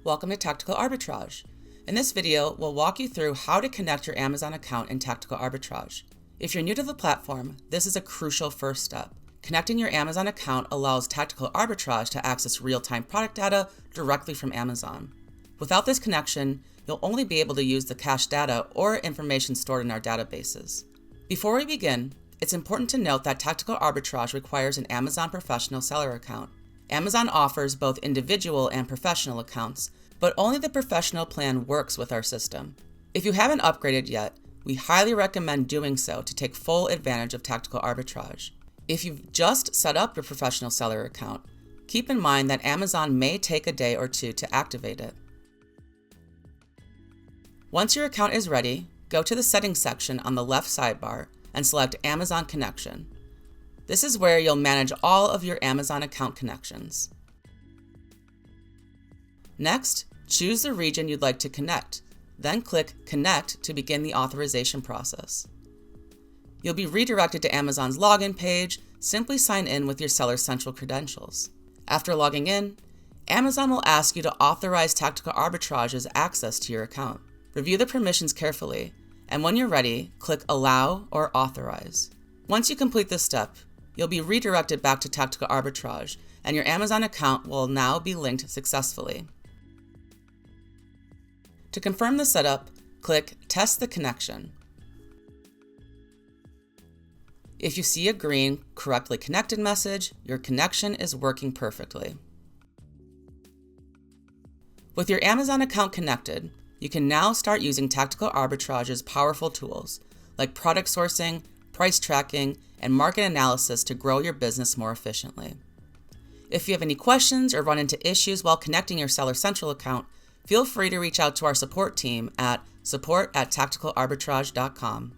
Welcome to Tactical Arbitrage. In this video, we'll walk you through how to connect your Amazon account in Tactical Arbitrage. If you're new to the platform, this is a crucial first step. Connecting your Amazon account allows Tactical Arbitrage to access real-time product data directly from Amazon. Without this connection, you'll only be able to use the cached data or information stored in our databases. Before we begin, it's important to note that Tactical Arbitrage requires an Amazon Professional Seller account. Amazon offers both individual and professional accounts, but only the professional plan works with our system. If you haven't upgraded yet, we highly recommend doing so to take full advantage of Tactical Arbitrage. If you've just set up your professional seller account, keep in mind that Amazon may take a day or two to activate it. Once your account is ready, go to the Settings section on the left sidebar and select Amazon Connection. This is where you'll manage all of your Amazon account connections. Next, choose the region you'd like to connect, then click Connect to begin the authorization process. You'll be redirected to Amazon's login page. Simply sign in with your Seller Central credentials. After logging in, Amazon will ask you to authorize Tactical Arbitrage's access to your account. Review the permissions carefully, and when you're ready, click Allow or Authorize. Once you complete this step, you'll be redirected back to Tactical Arbitrage, and your Amazon account will now be linked successfully. To confirm the setup, click Test the Connection. If you see a green Correctly Connected message, your connection is working perfectly. With your Amazon account connected, you can now start using Tactical Arbitrage's powerful tools, like product sourcing, price tracking, and market analysis to grow your business more efficiently. If you have any questions or run into issues while connecting your Seller Central account, feel free to reach out to our support team at support@tacticalarbitrage.com.